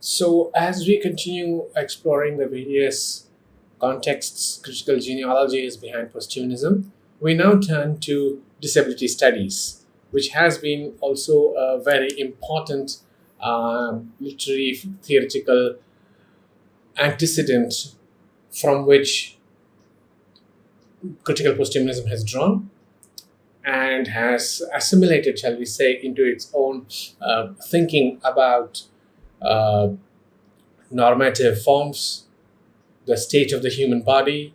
So, as we continue exploring the various contexts, critical genealogies behind posthumanism, we now turn to disability studies, which has been also a very important literary theoretical antecedent from which critical posthumanism has drawn and has assimilated, shall we say, into its own thinking about uh, normative forms, the state of the human body,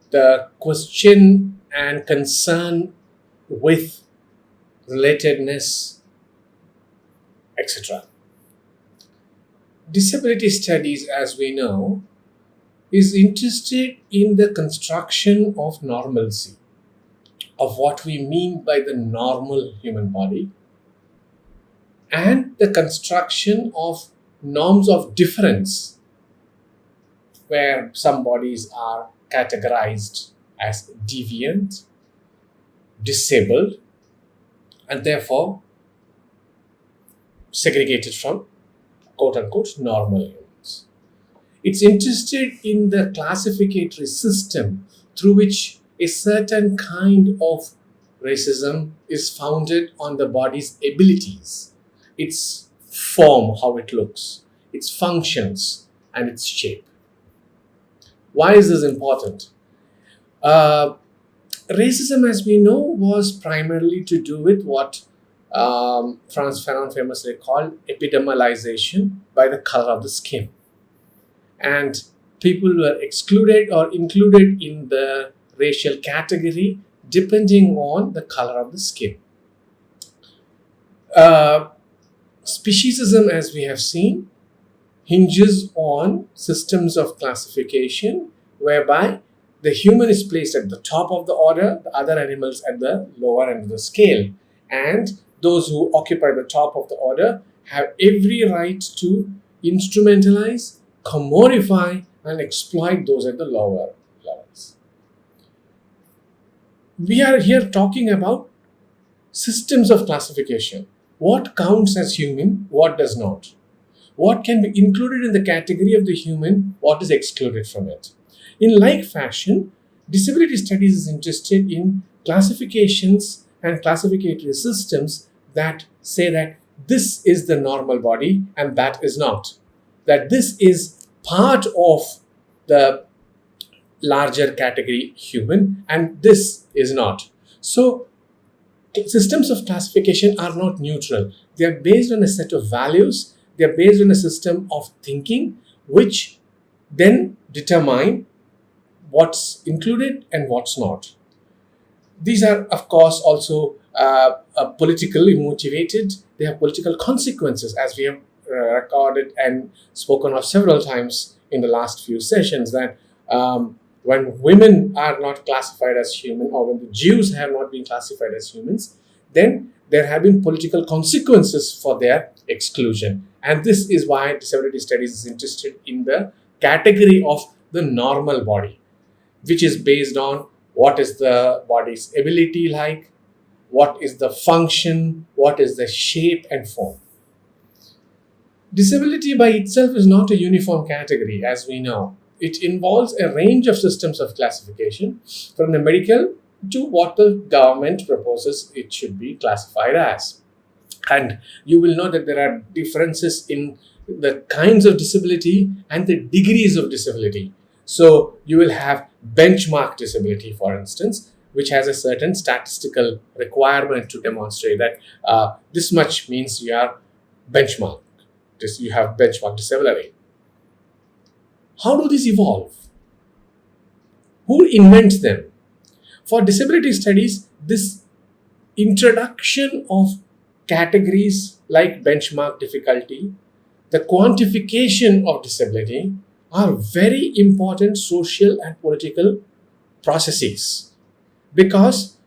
the question and concern with relatedness, etc. Disability studies, as we know, is interested in the construction of normalcy, of what we mean by the normal human body, and the construction of norms of difference, where some bodies are categorized as deviant, disabled, and therefore segregated from quote unquote normal humans. It's interested in the classificatory system through which a certain kind of racism is founded on the body's abilities, its form, how it looks, its functions, and its shape. Why is this important? Uh, Racism, as we know, was primarily to do with what Frantz Fanon famously called epidermalization by the color of the skin. And people were excluded or included in the racial category depending on the color of the skin. Uh, Speciesism, as we have seen, hinges on systems of classification whereby the human is placed at the top of the order, the other animals at the lower end of the scale. And those who occupy the top of the order have every right to instrumentalize, commodify, and exploit those at the lower levels. We are here talking about systems of classification. What counts as human, what does not? What can be included in the category of the human, what is excluded from it? In like fashion, disability studies is interested in classifications and classificatory systems that say that this is the normal body and that is not. That this is part of the larger category human and this is not. So, systems of classification are not neutral. They are based on a set of values, they are based on a system of thinking which then determine what's included and what's not. These are, of course, also politically motivated. They have political consequences, as we have recorded and spoken of several times in the last few sessions. That when women are not classified as human, or when the Jews have not been classified as humans, then there have been political consequences for their exclusion. And this is why disability studies is interested in the category of the normal body, which is based on what is the body's ability like, what is the function, what is the shape and form. Disability by itself is not a uniform category, as we know. It involves a range of systems of classification, from the medical to what the government proposes it should be classified as. And you will know that there are differences in the kinds of disability and the degrees of disability. So you will have benchmark disability, for instance, which has a certain statistical requirement to demonstrate that this much means you are benchmark. You have benchmark disability. How do these evolve? Who invents them? For disability studies, this introduction of categories like benchmark difficulty, the quantification of disability are very important social and political processes, because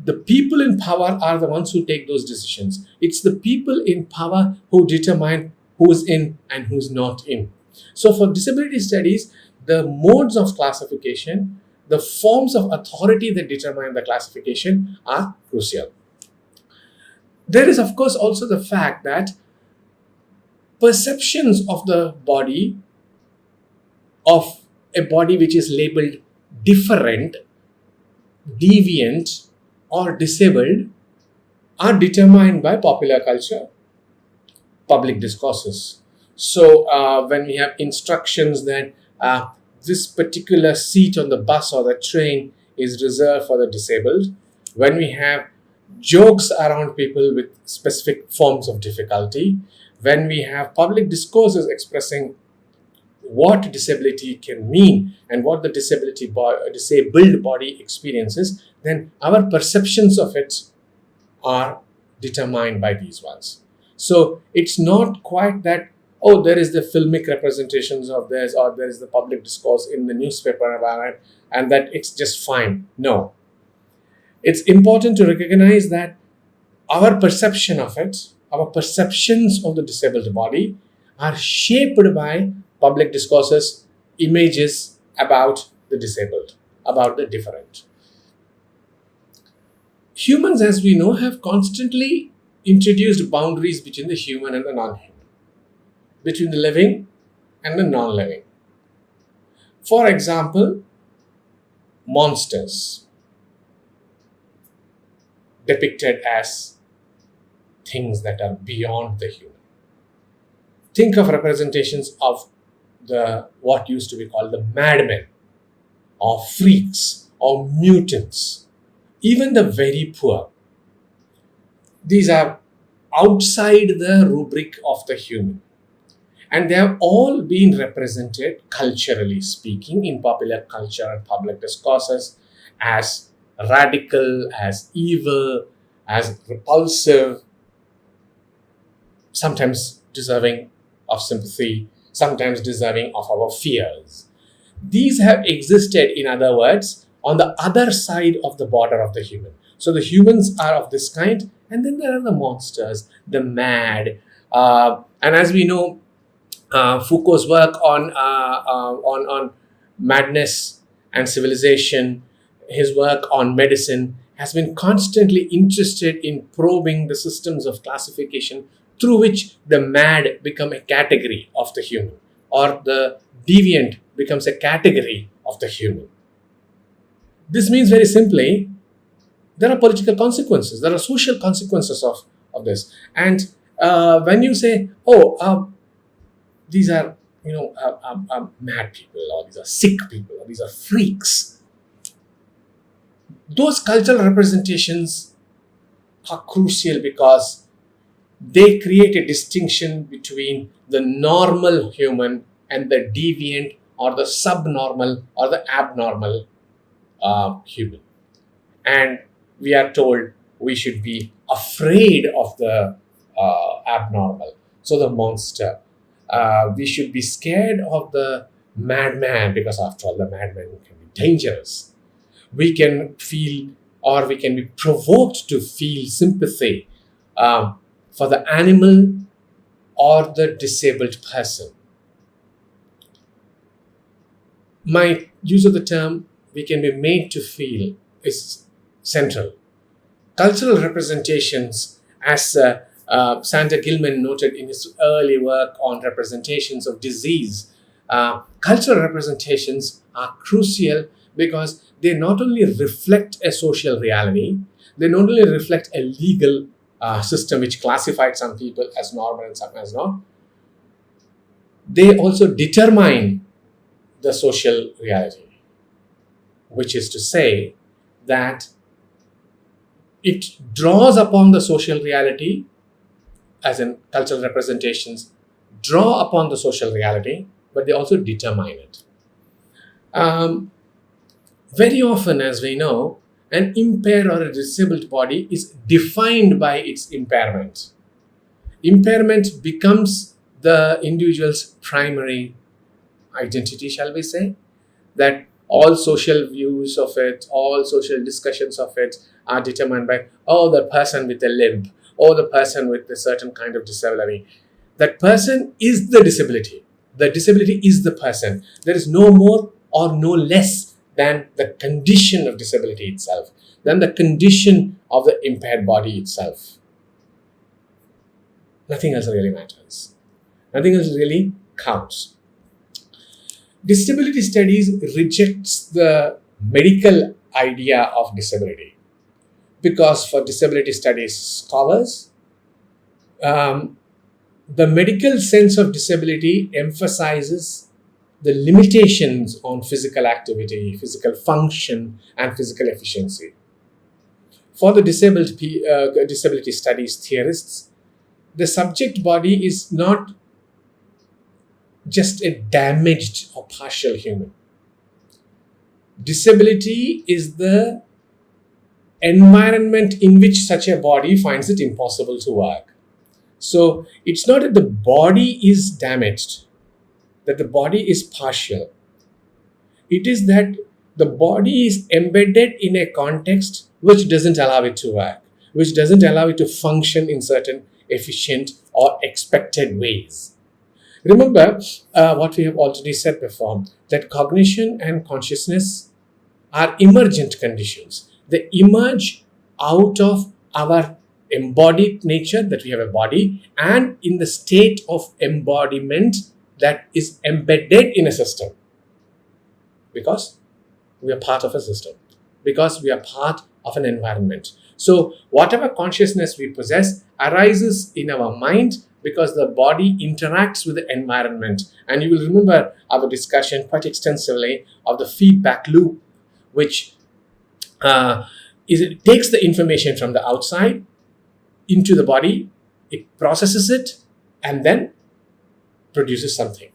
the people in power are the ones who take those decisions. It's the people in power who determine who's in and who's not in. So, for disability studies, the modes of classification, the forms of authority that determine the classification are crucial. There is, of course, also the fact that perceptions of the body, of a body which is labeled different, deviant, or disabled, are determined by popular culture, public discourses. So when we have instructions that this particular seat on the bus or the train is reserved for the disabled, when we have jokes around people with specific forms of difficulty, when we have public discourses expressing what disability can mean and what the disabled body experiences, then our perceptions of it are determined by these ones. So it's not quite that, oh, there is the filmic representations of this, or there is the public discourse in the newspaper about it, and that it's just fine. No. It's important to recognize that our perception of it, our perceptions of the disabled body, are shaped by public discourses, images about the disabled, about the different. Humans, as we know, have constantly introduced boundaries between the human and the non-human, between the living and the non-living. For example, monsters depicted as things that are beyond the human. Think of representations of what used to be called the madmen, or freaks, or mutants, even the very poor. These are outside the rubric of the human. And they have all been represented, culturally speaking, in popular culture and public discourses as radical, as evil, as repulsive, sometimes deserving of sympathy, sometimes deserving of our fears. These have existed, in other words, on the other side of the border of the human. So the humans are of this kind, and then there are the monsters, the mad. And as we know, Foucault's work on madness and civilization, his work on medicine, has been constantly interested in probing the systems of classification through which the mad become a category of the human, or the deviant becomes a category of the human. This means, very simply, there are political consequences, there are social consequences of this. And when you say, oh, these are mad people, or these are sick people, or these are freaks, those cultural representations are crucial because they create a distinction between the normal human and the deviant, or the subnormal, or the abnormal human. And we are told we should be afraid of the abnormal, so the monster. We should be scared of the madman, because after all, the madman can be dangerous. We can feel, or we can be provoked to feel sympathy for the animal or the disabled person. My use of the term "we can be made to feel" is central. Cultural representations, as Sander Gilman noted in his early work on representations of disease, cultural representations are crucial because they not only reflect a social reality, they not only reflect a legal system which classified some people as normal and some as not, they also determine the social reality, which is to say that it draws upon the social reality, as in cultural representations draw upon the social reality, but they also determine it. Very often, as we know, an impaired or a disabled body is defined by its impairment. Impairment becomes the individual's primary identity, shall we say, that all social views of it, all social discussions of it are determined by, oh, the person with a limp, or the person with a certain kind of disability. That person is the disability. The disability is the person. There is no more or no less than the condition of disability itself, than the condition of the impaired body itself. Nothing else really matters. Nothing else really counts. Disability studies rejects the medical idea of disability because for disability studies scholars, um, the medical sense of disability emphasizes the limitations on physical activity, physical function, and physical efficiency. For the disability studies theorists, the subject body is not just a damaged or partial human. Disability is the environment in which such a body finds it impossible to work. So it's not that the body is damaged, that the body is partial. It is that the body is embedded in a context which doesn't allow it to work, which doesn't allow it to function in certain efficient or expected ways. Remember what we have already said before, that cognition and consciousness are emergent conditions. They emerge out of our embodied nature, that we have a body, and in the state of embodiment that is embedded in a system. Because we are part of a system, because we are part of an environment. So whatever consciousness we possess arises in our mind because the body interacts with the environment. And you will remember our discussion quite extensively of the feedback loop, which it takes the information from the outside into the body, it processes it, and then produces something.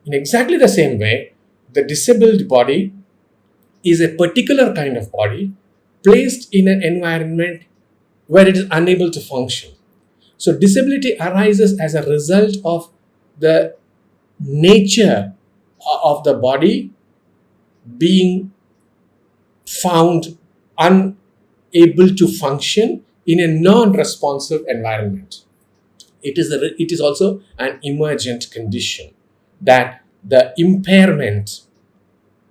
In exactly the same way, the disabled body is a particular kind of body placed in an environment where it is unable to function. So disability arises as a result of the nature of the body being found unable to function in a non-responsive environment. It is also an emergent condition that the impairment,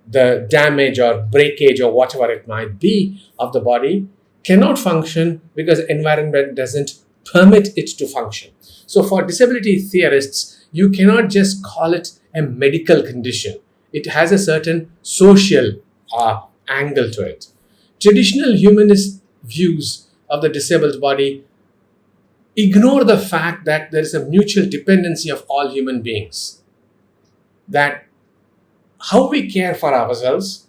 the damage or breakage or whatever it might be of the body cannot function because the environment doesn't permit it to function. So for disability theorists, you cannot just call it a medical condition. It has a certain social angle to it. Traditional humanist views of the disabled body ignore the fact that there is a mutual dependency of all human beings. That how we care for ourselves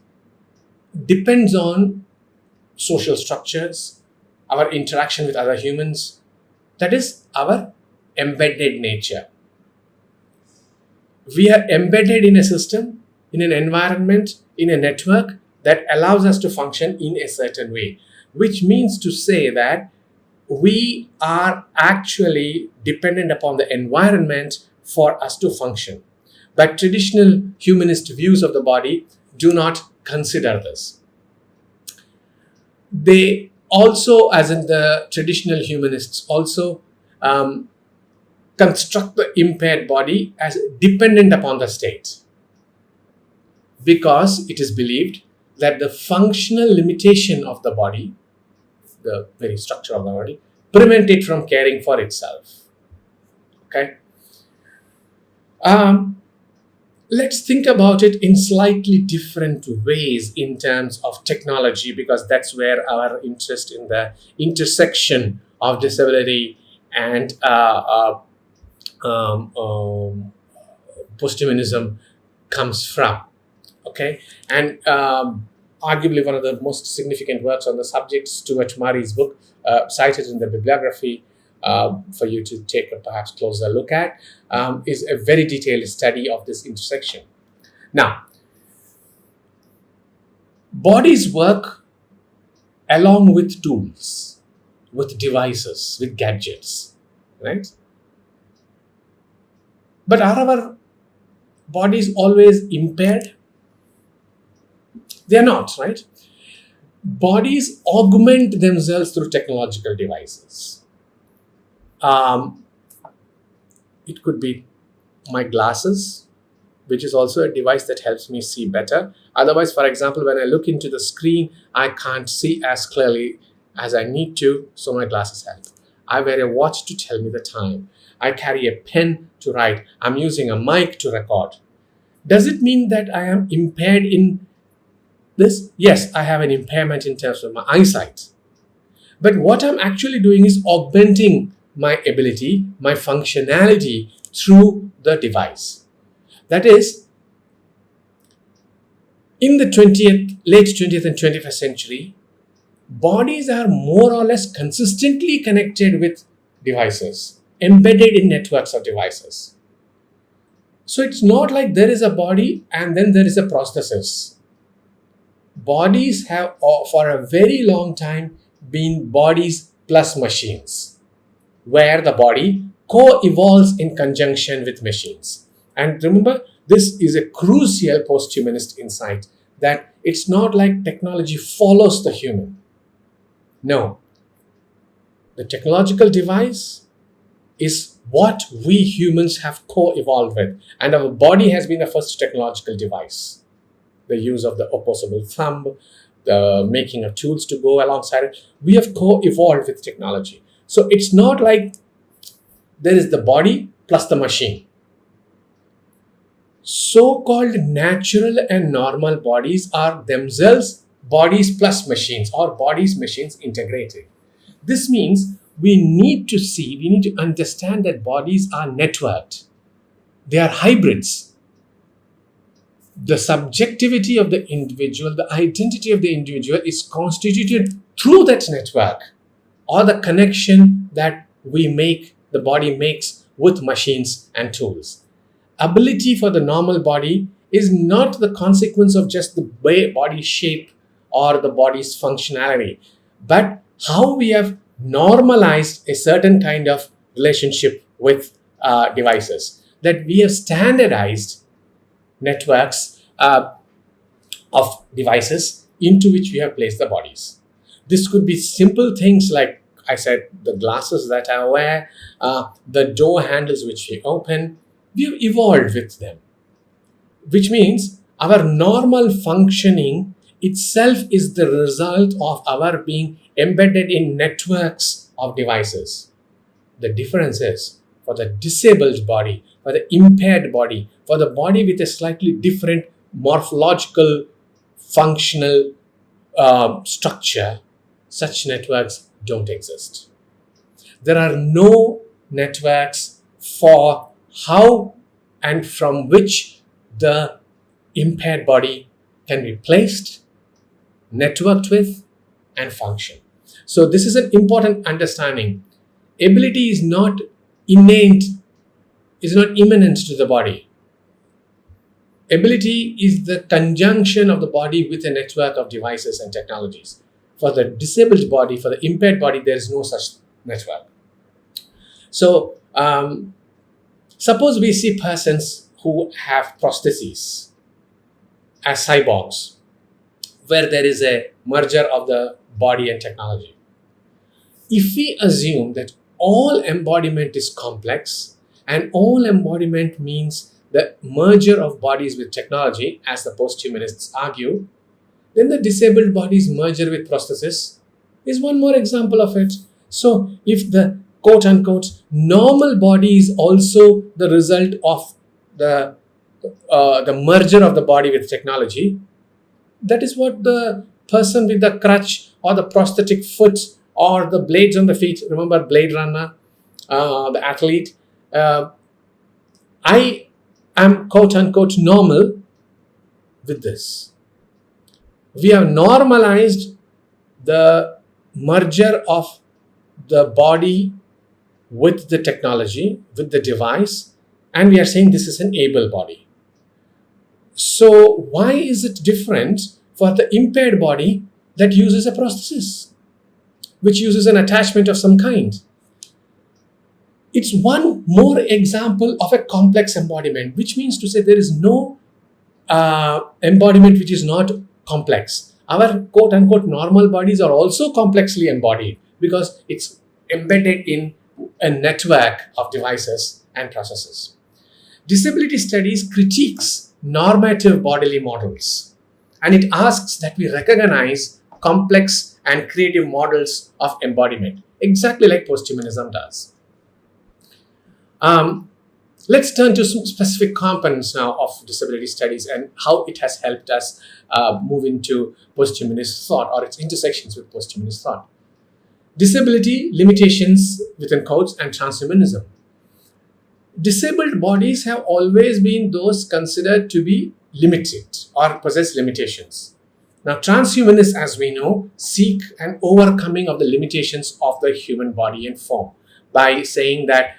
depends on social structures, our interaction with other humans. That is our embedded nature. We are embedded in a system, in an environment, in a network that allows us to function in a certain way, which means to say that we are actually dependent upon the environment for us to function. But traditional humanist views of the body do not consider this. They also, as in the traditional humanists, also construct the impaired body as dependent upon the state, because it is believed that the functional limitation of the body, the very structure of the body, prevent it from caring for itself. Okay. Let's think about it in slightly different ways in terms of technology, because that's where our interest in the intersection of disability and posthumanism comes from. Okay, and arguably one of the most significant works on the subject, Stuart Murray's book, cited in the bibliography for you to take a perhaps closer look at, is a very detailed study of this intersection. Now, bodies work along with tools, with devices, with gadgets, right? But are our bodies always impaired? They are not, right? Bodies augment themselves through technological devices. It could be my glasses, which is also a device that helps me see better. Otherwise, for example, when I look into the screen, I can't see as clearly as I need to, so my glasses help. I wear a watch to tell me the time. I carry a pen to write. I'm using a mic to record. Does it mean that I am impaired in this? Yes, I have an impairment in terms of my eyesight. But what I'm actually doing is augmenting my ability, my functionality through the device. That is, in the late 20th and 21st century, bodies are more or less consistently connected with devices, embedded in networks of devices. So it's not like there is a body and then there is a prosthesis. Bodies have, for a very long time, been bodies plus machines, where the body co-evolves in conjunction with machines. And remember, this is a crucial post-humanist insight, that it's not like technology follows the human. No. The technological device is what we humans have co-evolved with. And our body has been the first technological device. The use of the opposable thumb, the making of tools to go alongside it. We have co-evolved with technology. So it's not like there is the body plus the machine. So-called natural and normal bodies are themselves bodies plus machines, or bodies machines integrated. This means we need to understand that bodies are networked. They are hybrids. The subjectivity of the individual, the identity of the individual is constituted through that network, or the connection that the body makes with machines and tools. Ability for the normal body is not the consequence of just the way body shape or the body's functionality, but how we have normalized a certain kind of relationship with devices, that we have standardized networks of devices into which we have placed the bodies. This could be simple things like, I said, the glasses that I wear, the door handles which we open. We have evolved with them, which means our normal functioning itself is the result of our being embedded in networks of devices. The difference is, for the disabled body, for the impaired body, for the body with a slightly different morphological, functional structure, such networks don't exist. There are no networks for how and from which the impaired body can be placed, networked with, and function. So this is an important understanding. Ability is not innate, is not immanent to the body. Ability is the conjunction of the body with a network of devices and technologies. For the disabled body, for the impaired body, there is no such network. So, suppose we see persons who have prostheses as cyborgs, where there is a merger of the body and technology. If we assume that all embodiment is complex, and all embodiment means the merger of bodies with technology, as the post-humanists argue, then the disabled body's merger with prosthesis is one more example of it. So if the quote-unquote normal body is also the result of the merger of the body with technology, that is what the person with the crutch or the prosthetic foot or the blades on the feet, remember Blade Runner, the athlete, I am quote-unquote normal with this. We have normalized the merger of the body with the technology, with the device, and we are saying this is an able body. So why is it different for the impaired body that uses a prosthesis, which uses an attachment of some kind? It's one more example of a complex embodiment, which means to say there is no embodiment which is not complex. Our quote-unquote normal bodies are also complexly embodied because it's embedded in a network of devices and processes. Disability studies critiques normative bodily models, and it asks that we recognize complex and creative models of embodiment. exactly like posthumanism does. Let's turn to some specific components now of disability studies and how it has helped us move into posthumanist thought or its intersections with posthumanist thought. Disability, limitations within quotes, and transhumanism. Disabled bodies have always been those considered to be limited or possess limitations. Now, transhumanists, as we know, seek an overcoming of the limitations of the human body and form by saying that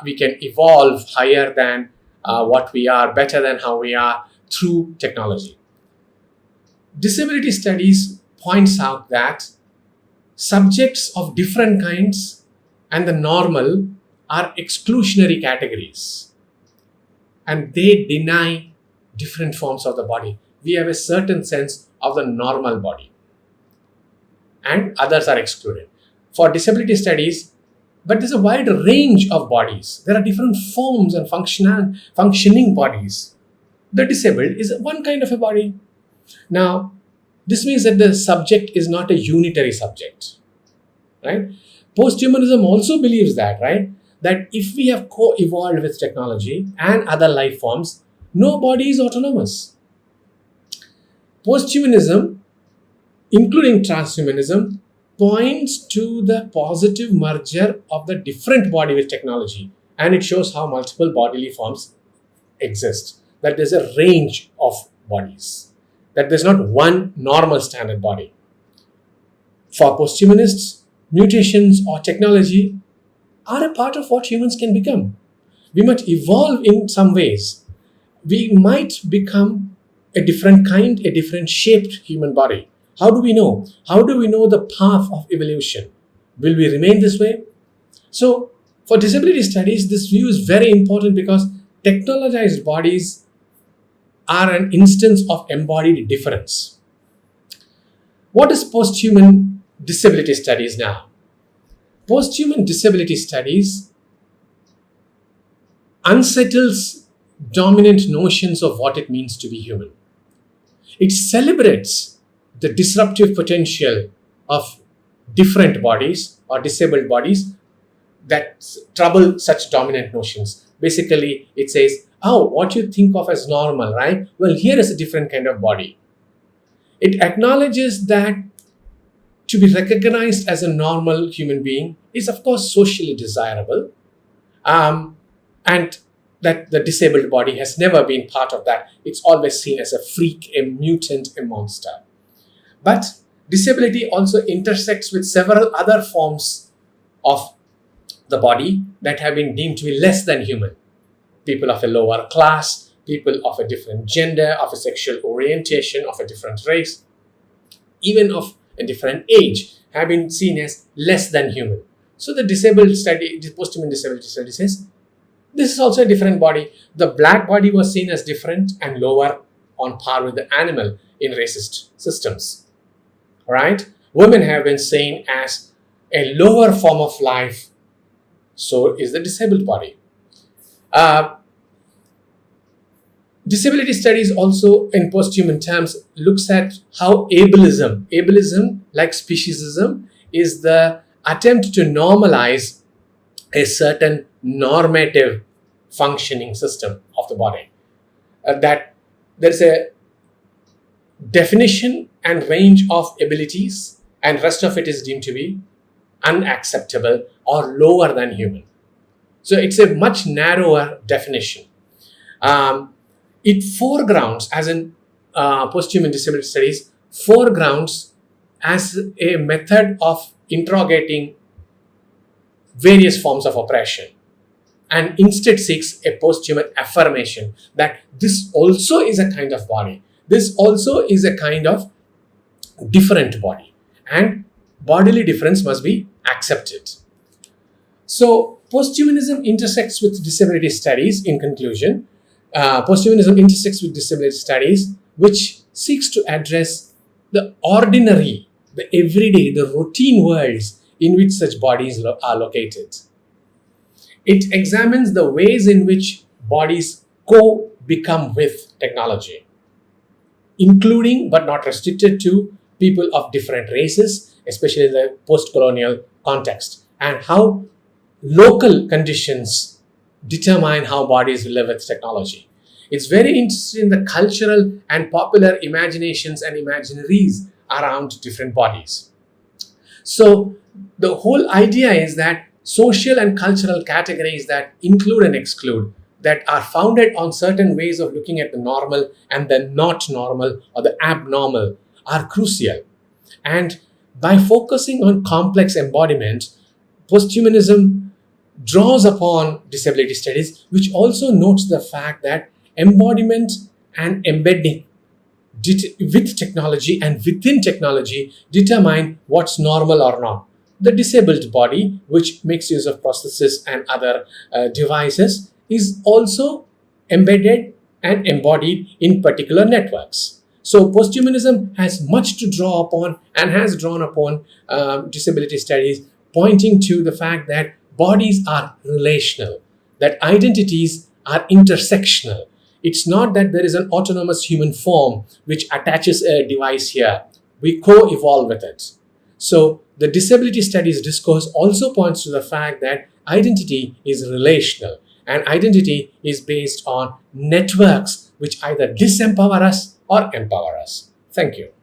we can evolve higher than what we are, better than how we are through technology. Disability studies points out that subjects of different kinds and the normal are exclusionary categories, and they deny different forms of the body. We have a certain sense of the normal body, and others are excluded. For disability studies, but there's a wide range of bodies. There are different forms and functioning bodies. The disabled is one kind of a body. Now, this means that the subject is not a unitary subject, right? Posthumanism also believes that, right? That if we have co-evolved with technology and other life forms, no body is autonomous. Posthumanism, including transhumanism, points to the positive merger of the different body with technology, and it shows how multiple bodily forms exist, that there's a range of bodies, that there's not one normal standard body. For posthumanists, mutations or technology are a part of what humans can become. We might evolve in some ways. We might become a different kind, a different shaped human body. How do we know? How do we know the path of evolution? Will we remain this way? So, for disability studies, this view is very important because technologized bodies are an instance of embodied difference. What is posthuman disability studies now? Posthuman disability studies unsettles dominant notions of what it means to be human. It celebrates the disruptive potential of different bodies or disabled bodies that trouble such dominant notions. Basically, it says, oh, what you think of as normal, right? Well, here is a different kind of body. It acknowledges that to be recognized as a normal human being is, of course, socially desirable, and that the disabled body has never been part of that. It's always seen as a freak, a mutant, a monster. But disability also intersects with several other forms of the body that have been deemed to be less than human. People of a lower class, people of a different gender, of a sexual orientation, of a different race, even of a different age, have been seen as less than human. So the posthuman disability study says, this is also a different body. The black body was seen as different and lower on par with the animal in racist systems. Right? Women have been seen as a lower form of life. So is the disabled body. Disability studies also, in posthuman terms, looks at how ableism, like speciesism, is the attempt to normalize a certain normative functioning system of the body. That there's a definition and range of abilities, and rest of it is deemed to be unacceptable or lower than human. So it's a much narrower definition. It foregrounds, as in posthuman disability studies, foregrounds as a method of interrogating various forms of oppression, and instead seeks a posthuman affirmation that this also is a kind of body. This also is a kind of different body, and bodily difference must be accepted. So, posthumanism intersects with disability studies. In conclusion, posthumanism intersects with disability studies, which seeks to address the ordinary, the everyday, the routine worlds in which such bodies are located. It examines the ways in which bodies co-become with technology, including but not restricted to people of different races, especially in the post-colonial context. and how local conditions determine how bodies live with technology. It's very interesting in the cultural and popular imaginations and imaginaries around different bodies. So the whole idea is that social and cultural categories that include and exclude, that are founded on certain ways of looking at the normal and the not normal or the abnormal, are crucial. And by focusing on complex embodiment, posthumanism draws upon disability studies, which also notes the fact that embodiment and embedding with technology and within technology determine what's normal or not. The disabled body, which makes use of prostheses and other devices, is also embedded and embodied in particular networks. So, posthumanism has much to draw upon and has drawn upon disability studies, pointing to the fact that bodies are relational, that identities are intersectional. It's not that there is an autonomous human form which attaches a device here. We co evolve with it. So, the disability studies discourse also points to the fact that identity is relational and identity is based on networks which either disempower us or empower us. Thank you.